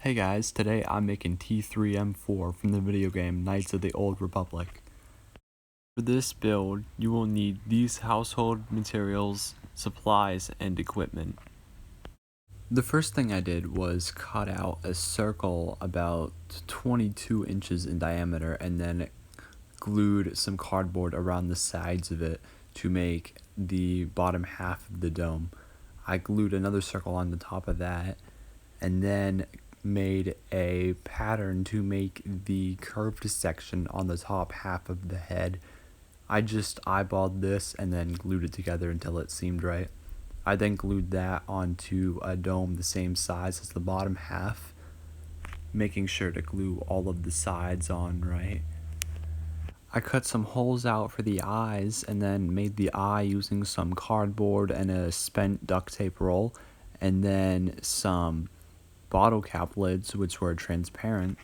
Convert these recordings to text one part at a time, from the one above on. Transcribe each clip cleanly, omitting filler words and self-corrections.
Hey guys, today I'm making T3-M4 from the video game Knights of the Old Republic. For this build, you will need these household materials, supplies, and equipment. The first thing I did was cut out a circle about 22 inches in diameter and then glued some cardboard around the sides of it to make the bottom half of the dome. I glued another circle on the top of that and then made a pattern to make the curved section on the top half of the head. I just eyeballed this and then glued it together until it seemed right. I then glued that onto a dome the same size as the bottom half, making sure to glue all of the sides on right. I cut some holes out for the eyes and then made the eye using some cardboard and a spent duct tape roll, and then some bottle cap lids which were transparent.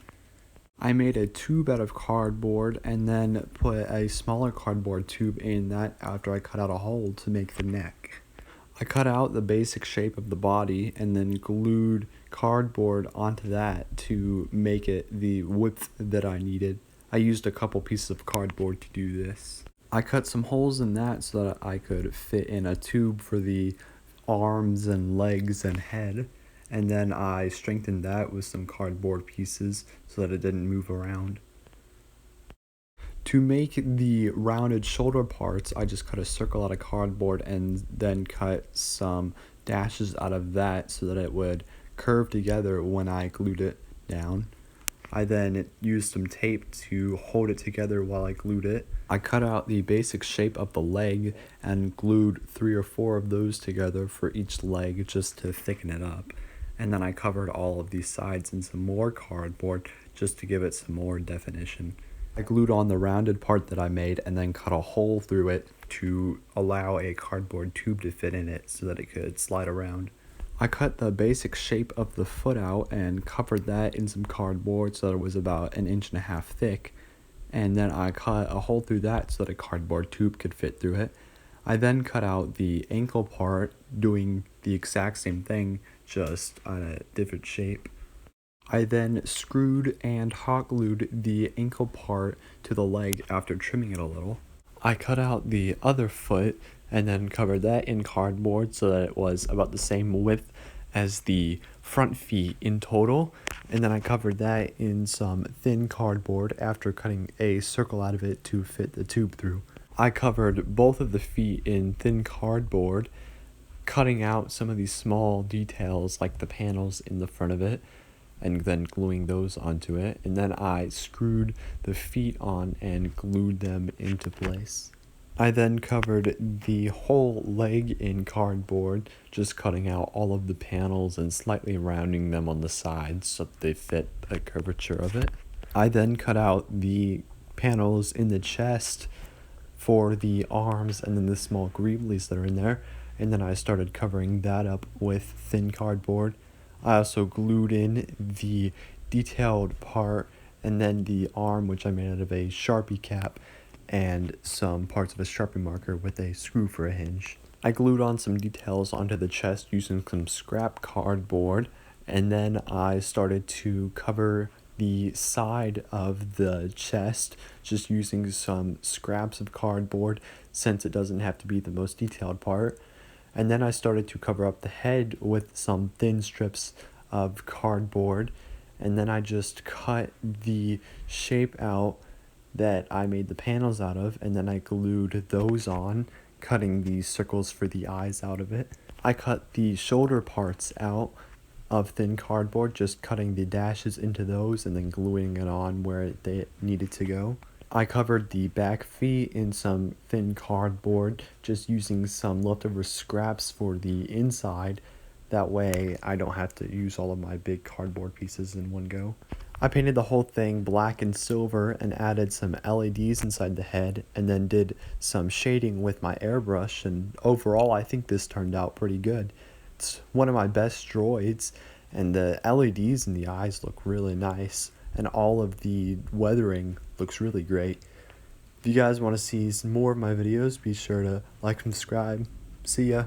I made a tube out of cardboard and then put a smaller cardboard tube in that after I cut out a hole to make the neck. I cut out the basic shape of the body and then glued cardboard onto that to make it the width that I needed. I used a couple pieces of cardboard to do this. I cut some holes in that so that I could fit in a tube for the arms and legs and head. And then I strengthened that with some cardboard pieces so that it didn't move around. To make the rounded shoulder parts, I just cut a circle out of cardboard and then cut some dashes out of that so that it would curve together when I glued it down. I then used some tape to hold it together while I glued it. I cut out the basic shape of the leg and glued 3 or 4 of those together for each leg just to thicken it up. And then I covered all of these sides in some more cardboard just to give it some more definition. I glued on the rounded part that I made and then cut a hole through it to allow a cardboard tube to fit in it so that it could slide around. I cut the basic shape of the foot out and covered that in some cardboard so that it was about 1.5 inches thick. And then I cut a hole through that so that a cardboard tube could fit through it. I then cut out the ankle part, doing the exact same thing, just on a different shape. I then screwed and hot glued the ankle part to the leg after trimming it a little. I cut out the other foot and then covered that in cardboard so that it was about the same width as the front feet in total, and then I covered that in some thin cardboard after cutting a circle out of it to fit the tube through. I covered both of the feet in thin cardboard, cutting out some of these small details like the panels in the front of it and then gluing those onto it, and then I screwed the feet on and glued them into place. I then covered the whole leg in cardboard, just cutting out all of the panels and slightly rounding them on the sides so that they fit the curvature of it. I then cut out the panels in the chest for the arms and then the small greaves that are in there, and then I started covering that up with thin cardboard. I also glued in the detailed part and then the arm, which I made out of a Sharpie cap and some parts of a Sharpie marker with a screw for a hinge. I glued on some details onto the chest using some scrap cardboard, and then I started to cover the side of the chest just using some scraps of cardboard since it doesn't have to be the most detailed part. And then I started to cover up the head with some thin strips of cardboard, and then I just cut the shape out that I made the panels out of, and then I glued those on, cutting these circles for the eyes out of it. I cut the shoulder parts out of thin cardboard, just cutting the dashes into those and then gluing it on where they needed to go. I covered the back feet in some thin cardboard, just using some leftover scraps for the inside. That way I don't have to use all of my big cardboard pieces in one go. I painted the whole thing black and silver and added some LEDs inside the head and then did some shading with my airbrush, and overall I think this turned out pretty good. It's one of my best droids, and the LEDs in the eyes look really nice, and all of the weathering looks really great. If you guys want to see some more of my videos, be sure to like and subscribe. See ya!